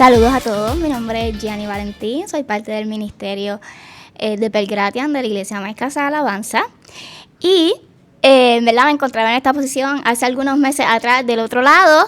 Saludos a todos, mi nombre es Gianni Valentín, soy parte del ministerio de Pelgratian de la Iglesia Maestra de Alabanza y en verdad me encontraba en esta posición hace algunos meses atrás del otro lado,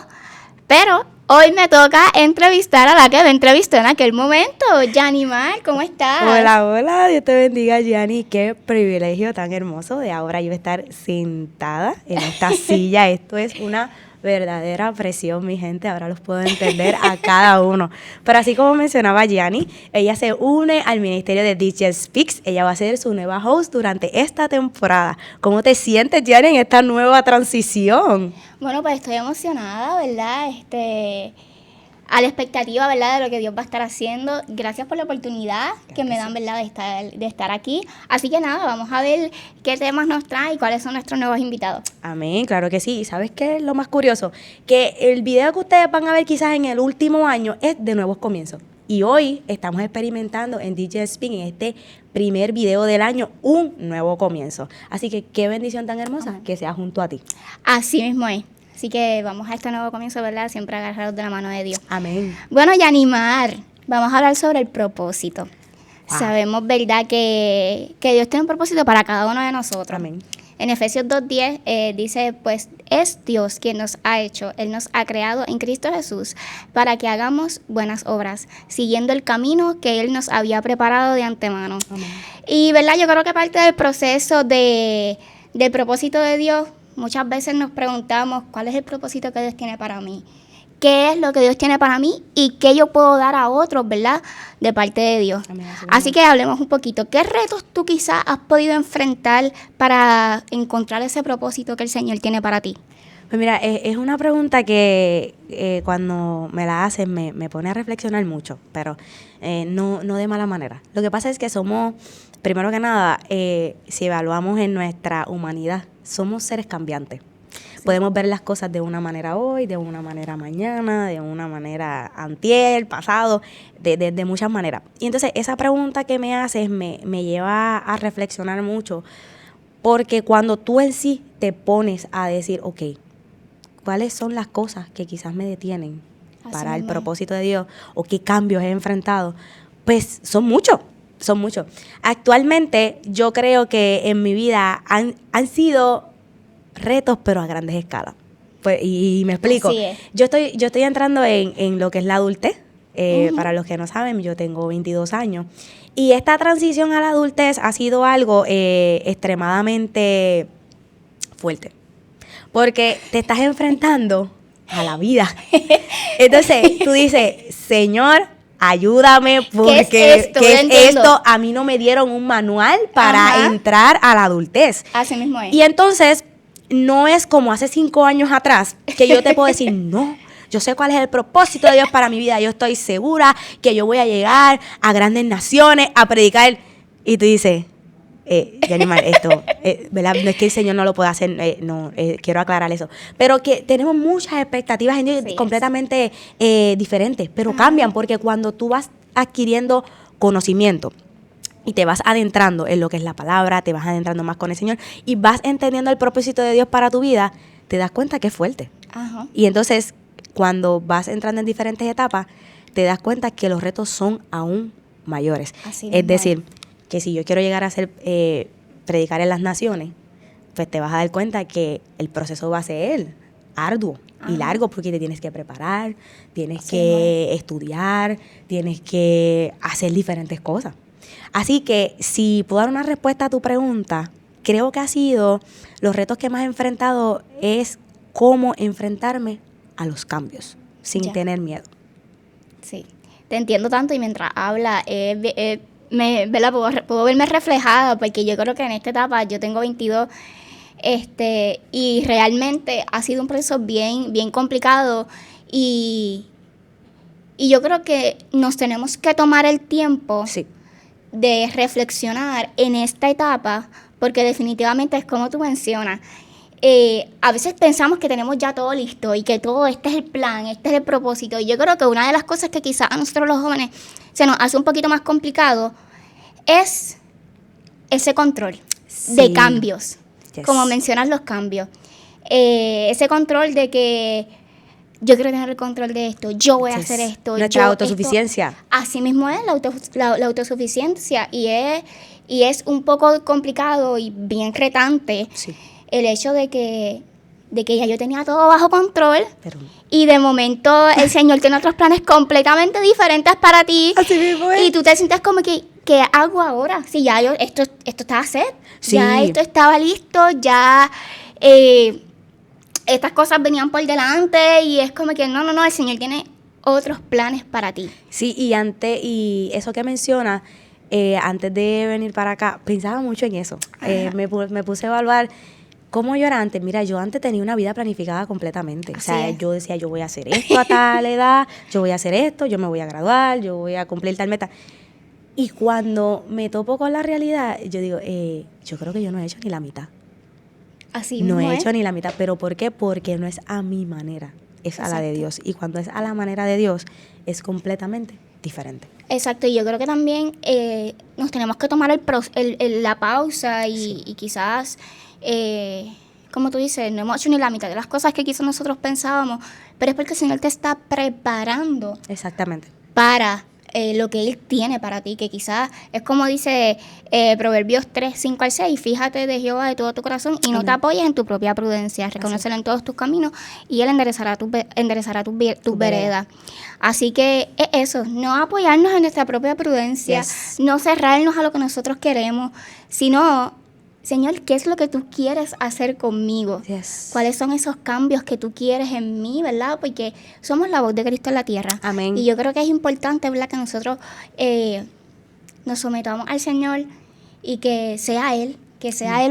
pero hoy me toca entrevistar a la que me entrevistó en aquel momento. Gianni Mar, ¿cómo estás? Hola, hola, Dios te bendiga, Gianni. Qué privilegio tan hermoso de ahora yo estar sentada en esta silla. Esto es una verdadera presión, mi gente. Ahora los puedo entender a cada uno. Pero así como mencionaba Gianni, ella se une al ministerio de DJ Speaks. Ella va a ser su nueva host durante esta temporada. ¿Cómo te sientes, Gianni, en esta nueva transición? Bueno, pues estoy emocionada, ¿verdad? A la expectativa, ¿verdad?, de lo que Dios va a estar haciendo. Gracias por la oportunidad que me dan, ¿verdad?, de estar aquí. Así que nada, vamos a ver qué temas nos trae y cuáles son nuestros nuevos invitados. Amén, claro que sí. ¿Y sabes qué es lo más curioso? Que el video que ustedes van a ver quizás en el último año es de nuevos comienzos. Y hoy estamos experimentando en DJ Speak, en este primer video del año, un nuevo comienzo. Así que qué bendición tan hermosa que sea junto a ti. Así mismo es. Así que vamos a este nuevo comienzo, ¿verdad? Siempre agarrados de la mano de Dios. Amén. Bueno, Gianni Mar, vamos a hablar sobre el propósito. Wow. Sabemos, ¿verdad?, que Dios tiene un propósito para cada uno de nosotros. Amén. En Efesios 2:10 dice, pues es Dios quien nos ha hecho, Él nos ha creado en Cristo Jesús para que hagamos buenas obras, siguiendo el camino que Él nos había preparado de antemano. Amén. Y, ¿verdad?, yo creo que parte del proceso del propósito de Dios, muchas veces nos preguntamos cuál es el propósito que Dios tiene para mí, qué es lo que Dios tiene para mí y qué yo puedo dar a otros, ¿verdad?, de parte de Dios. Amén. Así que hablemos un poquito. ¿Qué retos tú quizás has podido enfrentar para encontrar ese propósito que el Señor tiene para ti? Pues mira, es una pregunta que cuando me la hacen me pone a reflexionar mucho, pero no de mala manera. Lo que pasa es que somos, primero que nada, si evaluamos en nuestra humanidad, somos seres cambiantes. Sí. Podemos ver las cosas de una manera hoy, de una manera mañana, de una manera antier, pasado, de muchas maneras. Y entonces esa pregunta que me haces me lleva a reflexionar mucho, porque cuando tú en sí te pones a decir, ok, ¿cuáles son las cosas que quizás me detienen para el propósito de Dios o qué cambios he enfrentado? Pues son muchos. Actualmente yo creo que en mi vida han sido retos, pero a grandes escalas. Pues, y me explico. Yo estoy entrando en lo que es la adultez. Para los que no saben, yo tengo 22 años. Y esta transición a la adultez ha sido algo extremadamente fuerte. Porque te estás enfrentando a la vida. Entonces, tú dices, Señor, ayúdame, porque ¿qué es esto? A mí no me dieron un manual para entrar a la adultez. Así mismo es. Y entonces, no es como hace 5 años atrás, que yo te puedo decir, no, yo sé cuál es el propósito de Dios para mi vida. Yo estoy segura que yo voy a llegar a grandes naciones, a predicar. Y tú dices, Gianni Mar, esto, ¿verdad? No es que el Señor no lo pueda hacer, quiero aclarar eso. Pero que tenemos muchas expectativas en Dios completamente diferentes, pero cambian, porque cuando tú vas adquiriendo conocimiento y te vas adentrando en lo que es la palabra, te vas adentrando más con el Señor y vas entendiendo el propósito de Dios para tu vida, te das cuenta que es fuerte. Ajá. Y entonces, cuando vas entrando en diferentes etapas, te das cuenta que los retos son aún mayores. Así es decir, que si yo quiero llegar a ser predicar en las naciones, pues te vas a dar cuenta que el proceso va a ser arduo y largo, porque te tienes que preparar, tienes que estudiar, tienes que hacer diferentes cosas. Así que si puedo dar una respuesta a tu pregunta, creo que ha sido los retos que más he enfrentado es cómo enfrentarme a los cambios sin tener miedo. Sí, te entiendo tanto y mientras habla puedo verme reflejada, porque yo creo que en esta etapa yo tengo 22 y realmente ha sido un proceso bien, bien complicado y yo creo que nos tenemos que tomar el tiempo de reflexionar en esta etapa, porque definitivamente es como tú mencionas. A veces pensamos que tenemos ya todo listo y que todo, este es el plan, este es el propósito. Y yo creo que una de las cosas que quizás a nosotros los jóvenes se nos hace un poquito más complicado es ese control de cambios, como mencionas los cambios. Ese control de que yo quiero tener el control de esto, yo voy a hacer esto. Nuestra autosuficiencia. Así mismo es la autosuficiencia y es un poco complicado y bien retante el hecho de que ya yo tenía todo bajo control y de momento el Señor tiene otros planes completamente diferentes para ti. Así mismo es. Y tú te sientes como que, ¿qué hago ahora? Si ya esto estaba set, Sí. ya esto estaba listo, ya estas cosas venían por delante y es como que no, el Señor tiene otros planes para ti. Sí, y eso que mencionas, antes de venir para acá, pensaba mucho en eso. Me puse a evaluar cómo yo era antes. Mira, yo antes tenía una vida planificada completamente. Yo decía, yo voy a hacer esto a tal edad, yo voy a hacer esto, yo me voy a graduar, yo voy a cumplir tal meta. Y cuando me topo con la realidad, yo digo, yo creo que yo no he hecho ni la mitad. Así no mismo he es. hecho ni la mitad. ¿Pero por qué? Porque no es a mi manera, es a la de Dios. Y cuando es a la manera de Dios, es completamente diferente. Exacto, y yo creo que también nos tenemos que tomar la pausa y quizás, como tú dices, no hemos hecho ni la mitad de las cosas que quizás nosotros pensábamos, pero es porque el Señor te está preparando. Exactamente. Para lo que Él tiene para ti, que quizás es como dice Proverbios 3, 5 al 6, fíjate de Jehová de todo tu corazón y no te apoyes en tu propia prudencia, reconócelo en todos tus caminos y Él enderezará tus veredas. Así que es eso, no apoyarnos en nuestra propia prudencia, no cerrarnos a lo que nosotros queremos, sino, Señor, ¿qué es lo que tú quieres hacer conmigo? ¿Cuáles son esos cambios que tú quieres en mí, verdad? Porque somos la voz de Cristo en la tierra. Amén. Y yo creo que es importante, ¿verdad?, que nosotros nos sometamos al Señor y que sea Él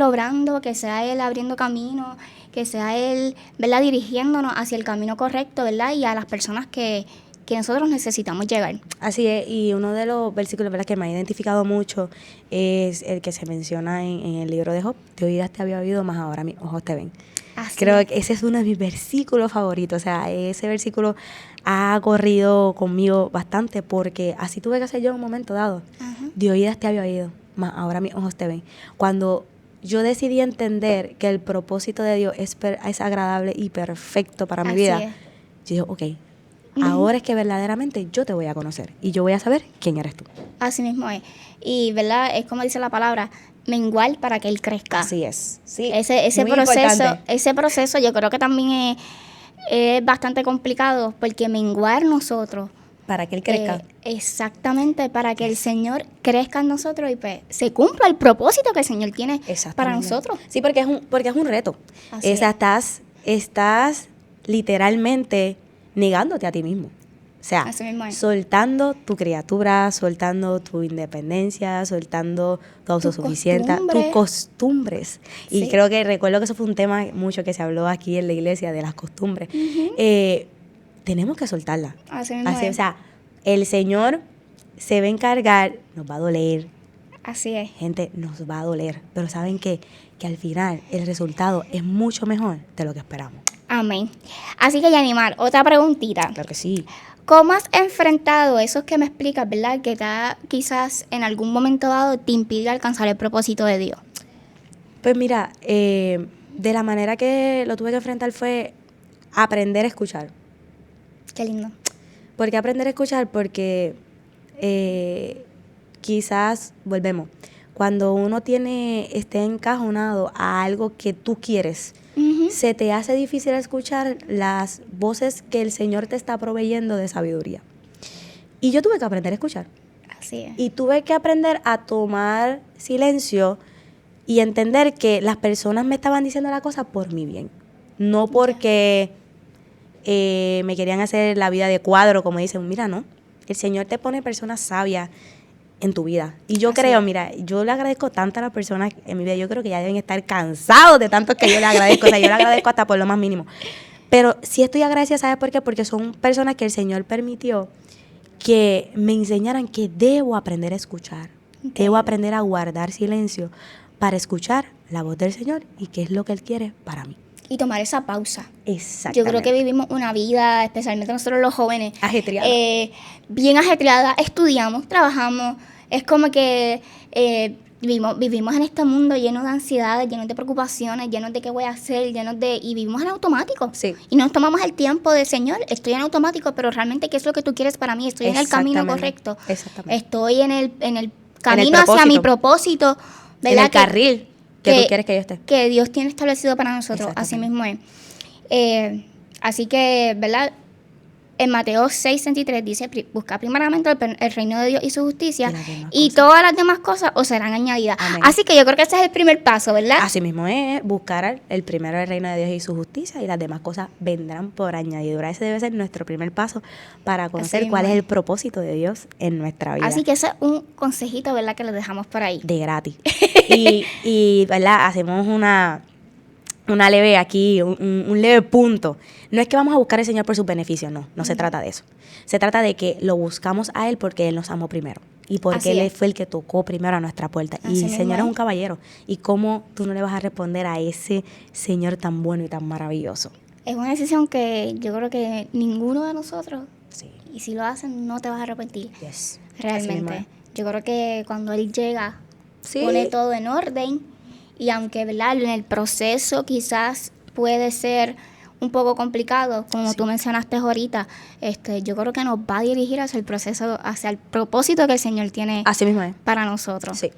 obrando, que sea Él abriendo camino, que sea Él, ¿verdad?, dirigiéndonos hacia el camino correcto, ¿verdad?, y a las personas que nosotros necesitamos llegar. Así es, y uno de los versículos, ¿verdad?, que me ha identificado mucho es el que se menciona en el libro de Job. De oídas te había oído, mas ahora mis ojos te ven. Creo que ese es uno de mis versículos favoritos. O sea, ese versículo ha corrido conmigo bastante porque así tuve que hacer yo en un momento dado. De oídas te había oído, mas ahora mis ojos te ven. Cuando yo decidí entender que el propósito de Dios es agradable y perfecto para mi vida, yo digo, ok, ahora es que verdaderamente yo te voy a conocer y yo voy a saber quién eres tú. Así mismo es. Y, ¿verdad? Es como dice la palabra, menguar para que Él crezca. Así es. Sí, ese proceso yo creo que también es bastante complicado porque menguar nosotros. Para que Él crezca. Exactamente, para que el Señor crezca en nosotros y pues se cumpla el propósito que el Señor tiene para nosotros. Sí, porque es un reto. O sea, estás literalmente negándote a ti mismo. O sea, soltando tu criatura, soltando tu independencia, soltando tu autosuficiencia, tus costumbres. Y creo que recuerdo que eso fue un tema mucho que se habló aquí en la iglesia de las costumbres. Tenemos que soltarla. O sea, el Señor se va a encargar, nos va a doler. Así es. Gente, nos va a doler. Pero ¿saben qué? Que al final el resultado es mucho mejor de lo que esperamos. Amén. Así que, Yanimar, otra preguntita. Claro que sí. ¿Cómo has enfrentado esos que me explicas, verdad? Que quizás en algún momento dado te impide alcanzar el propósito de Dios. Pues mira, de la manera que lo tuve que enfrentar fue aprender a escuchar. Qué lindo. ¿Por qué aprender a escuchar? Porque quizás, volvemos, cuando uno esté encajonado a algo que tú quieres, se te hace difícil escuchar las voces que el Señor te está proveyendo de sabiduría. Y yo tuve que aprender a escuchar. Así es. Y tuve que aprender a tomar silencio y entender que las personas me estaban diciendo la cosa por mi bien. No porque me querían hacer la vida de cuadro, como dicen. Mira, no. El Señor te pone personas sabias en tu vida. Y yo creo, mira, yo le agradezco tanto a las personas en mi vida, yo creo que ya deben estar cansados de tanto que yo le agradezco, o sea, yo le agradezco hasta por lo más mínimo. Pero sí estoy agradecida, ¿sabes por qué? Porque son personas que el Señor permitió que me enseñaran que debo aprender a escuchar, debo aprender a guardar silencio para escuchar la voz del Señor y qué es lo que Él quiere para mí. Y tomar esa pausa. Exactamente. Yo creo que vivimos una vida, especialmente nosotros los jóvenes, ajetreada. Bien ajetreada, estudiamos, trabajamos, es como que Vivimos en este mundo lleno de ansiedades, llenos de preocupaciones, llenos de qué voy a hacer, y vivimos en automático. Sí. Y no nos tomamos el tiempo de, Señor, estoy en automático, pero realmente, ¿qué es lo que tú quieres para mí? Estoy en el camino correcto. Exactamente. Estoy en el camino hacia mi propósito. ¿Verdad? En el carril que tú quieres que yo esté. Que Dios tiene establecido para nosotros. Así mismo es. Así que, ¿verdad? En Mateo 6:33 dice, busca primeramente el reino de Dios y su justicia, y todas las demás cosas os serán añadidas. Amén. Así que yo creo que ese es el primer paso, ¿verdad? Así mismo es, buscar el primero el reino de Dios y su justicia, y las demás cosas vendrán por añadidura. Ese debe ser nuestro primer paso para conocer cuál es el propósito de Dios en nuestra vida. Así que ese es un consejito, ¿verdad? Que les dejamos por ahí. De gratis. y ¿verdad? Hacemos una leve aquí, un leve punto. No es que vamos a buscar al Señor por sus beneficios, no se trata de eso. Se trata de que lo buscamos a Él porque Él nos amó primero y porque Él fue el que tocó primero a nuestra puerta. Y el Señor es un caballero. ¿Y cómo tú no le vas a responder a ese Señor tan bueno y tan maravilloso? Es una decisión que yo creo que ninguno de nosotros, y si lo hacen, no te vas a arrepentir. Yes. Realmente. Yo creo que cuando Él llega, pone todo en orden. Y aunque, ¿verdad?, en el proceso quizás puede ser un poco complicado, como tú mencionaste ahorita, yo creo que nos va a dirigir hacia el proceso, hacia el propósito que el Señor tiene Así mismo es. para nosotros. Sí.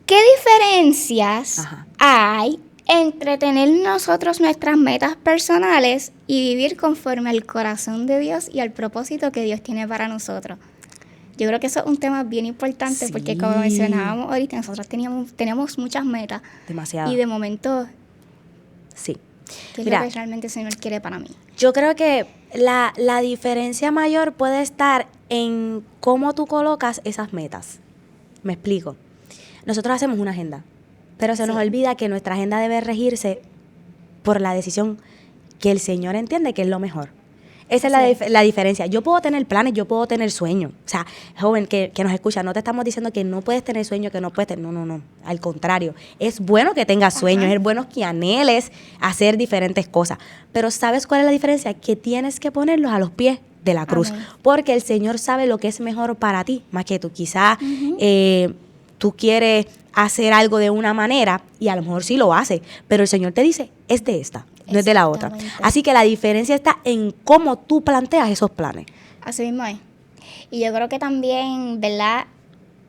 ¿Qué diferencias hay entre tener nosotros nuestras metas personales y vivir conforme al corazón de Dios y al propósito que Dios tiene para nosotros? Yo creo que eso es un tema bien importante porque, como mencionábamos ahorita, nosotros tenemos muchas metas. Demasiado. Y de momento, sí. ¿qué es lo que realmente el Señor quiere para mí? Yo creo que la diferencia mayor puede estar en cómo tú colocas esas metas. Me explico. Nosotros hacemos una agenda, pero se nos olvida que nuestra agenda debe regirse por la decisión que el Señor entiende que es lo mejor. Esa es la diferencia. Yo puedo tener planes, yo puedo tener sueños. O sea, joven que nos escucha, no te estamos diciendo que no puedes tener sueños, que no puedes tener... No. Al contrario, es bueno que tengas sueños, es bueno que anheles hacer diferentes cosas. Pero ¿sabes cuál es la diferencia? Que tienes que ponerlos a los pies de la cruz. Porque el Señor sabe lo que es mejor para ti, más que tú. Quizás tú quieres hacer algo de una manera y a lo mejor sí lo haces, pero el Señor te dice, es de esta. No es de la otra. Así que la diferencia está en cómo tú planteas esos planes. Así mismo es. Y yo creo que también, ¿verdad?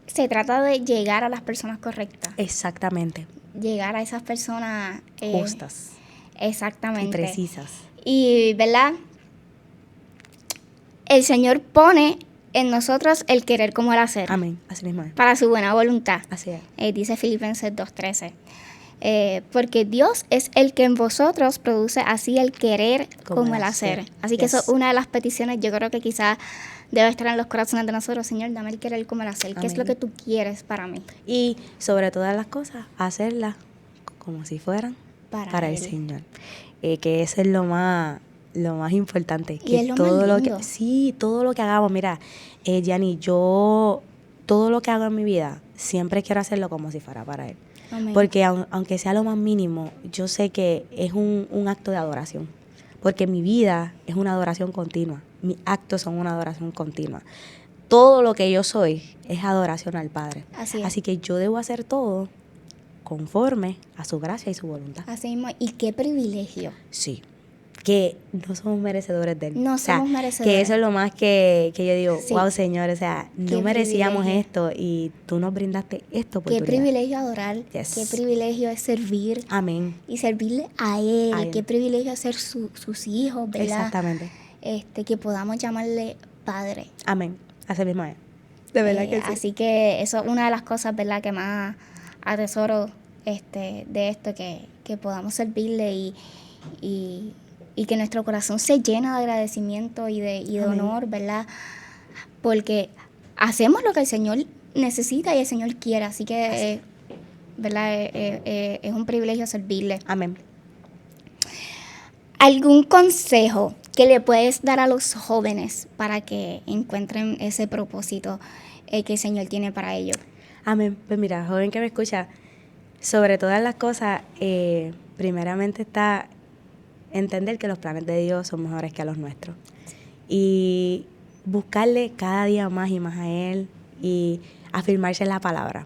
Se trata de llegar a las personas correctas. Exactamente. Llegar a esas personas justas. Exactamente. Y precisas. Y, ¿verdad? El Señor pone en nosotros el querer como el hacer. Amén. Así mismo es. Para su buena voluntad. Así es. Dice Filipenses 2:13. Porque Dios es el que en vosotros produce así el querer como el hacer. Así que eso es una de las peticiones, yo creo que quizás debe estar en los corazones de nosotros. Señor, dame el querer como el hacer. ¿Qué es lo que tú quieres para mí? Y sobre todas las cosas, hacerlas como si fueran para el Señor. Que eso es lo más importante. Y es lo más lindo. Todo lo que hagamos. Mira, Gianni, yo todo lo que hago en mi vida siempre quiero hacerlo como si fuera para Él. Amén. Porque aunque sea lo más mínimo, yo sé que es un acto de adoración. Porque mi vida es una adoración continua. Mis actos son una adoración continua. Todo lo que yo soy es adoración al Padre. Así que yo debo hacer todo conforme a su gracia y su voluntad. Así mismo. Y qué privilegio. Sí. Que no somos merecedores de Él. No somos merecedores. Que eso es lo más que yo digo, wow, Señor, o sea, no merecíamos esto y tú nos brindaste esta oportunidad. Qué privilegio adorar, qué privilegio es servir. Amén. Y servirle a Él, qué privilegio es ser sus hijos, ¿verdad? Exactamente. Que podamos llamarle Padre. Amén, así mismo es. De verdad que sí. Así que eso es una de las cosas, ¿verdad?, que más atesoro de esto, que podamos servirle y que nuestro corazón se llena de agradecimiento y de honor, ¿verdad? Porque hacemos lo que el Señor necesita y el Señor quiere, así que, ¿verdad? Es un privilegio servirle. Amén. ¿Algún consejo que le puedes dar a los jóvenes para que encuentren ese propósito que el Señor tiene para ellos? Amén. Pues mira, joven que me escucha, sobre todas las cosas, primeramente está entender que los planes de Dios son mejores que los nuestros. Y buscarle cada día más y más a Él y afirmarse en la palabra.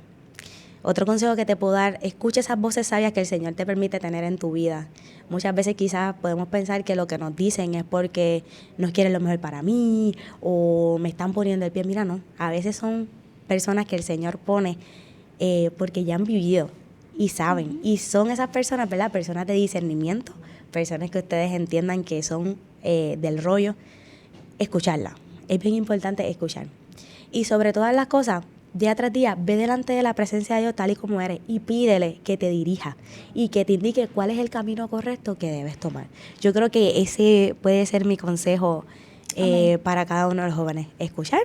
Otro consejo que te puedo dar, escucha esas voces sabias que el Señor te permite tener en tu vida. Muchas veces quizás podemos pensar que lo que nos dicen es porque no quieren lo mejor para mí o me están poniendo el pie. Mira, no, a veces son personas que el Señor pone porque ya han vivido y saben. Y son esas personas, ¿verdad? Personas de discernimiento, personas que ustedes entiendan que son del rollo. Escucharla. Es bien importante escuchar. Y sobre todas las cosas, día tras día, ve delante de la presencia de Dios tal y como eres y pídele que te dirija y que te indique cuál es el camino correcto que debes tomar. Yo creo que ese puede ser mi consejo para cada uno de los jóvenes. Escuchar,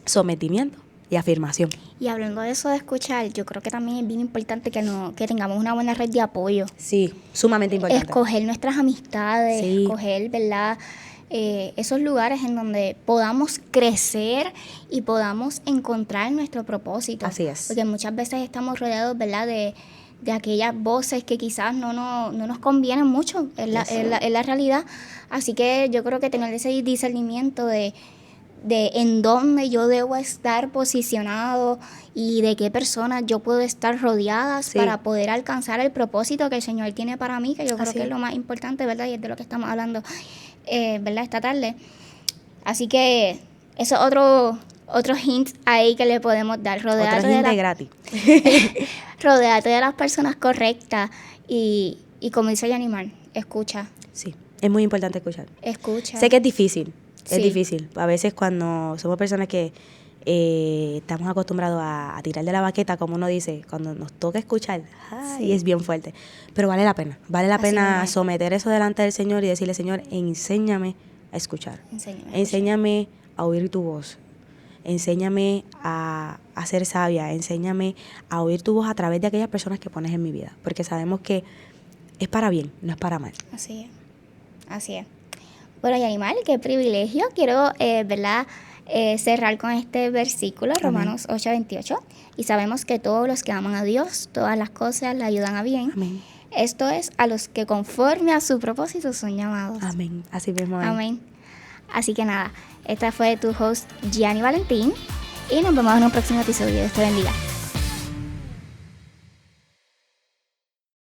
sometimiento y afirmación. Y hablando de eso de escuchar, yo creo que también es bien importante que tengamos una buena red de apoyo. Sí, sumamente importante. Escoger nuestras amistades, Sí. escoger, ¿verdad? Esos lugares en donde podamos crecer y podamos encontrar nuestro propósito. Así es. Porque muchas veces estamos rodeados, ¿verdad?, de aquellas voces que quizás no nos convienen mucho en la realidad. Así que yo creo que tener ese discernimiento de en dónde yo debo estar posicionado y de qué personas yo puedo estar rodeadas para poder alcanzar el propósito que el Señor tiene para mí, que yo creo que es lo más importante, ¿verdad? Y es de lo que estamos hablando, ¿verdad? Esta tarde. Así que eso es otro hint ahí que le podemos dar. Otro hint gratis. Rodéate de las personas correctas y como dice Yanimar, escucha. Sí, es muy importante escuchar. Escucha. Sé que es difícil. Sí. Es difícil. A veces cuando somos personas que estamos acostumbrados a tirar de la baqueta, como uno dice, cuando nos toca escuchar, y es bien fuerte. Pero vale la pena. Vale la pena someter eso delante del Señor y decirle, Señor, enséñame a escuchar. Enséñame a oír tu voz. Enséñame a ser sabia. Enséñame a oír tu voz a través de aquellas personas que pones en mi vida. Porque sabemos que es para bien, no es para mal. Así es. Así es. Bueno, Yanimar, qué privilegio. Quiero, ¿verdad?, cerrar con este versículo, Romanos 8:28. Y sabemos que todos los que aman a Dios, todas las cosas le ayudan a bien. Amén. Esto es a los que conforme a su propósito son llamados. Amén. Así mismo es. Amén. Así que nada, esta fue tu host, Gianni Valentín. Y nos vemos en un próximo episodio. Dios te bendiga.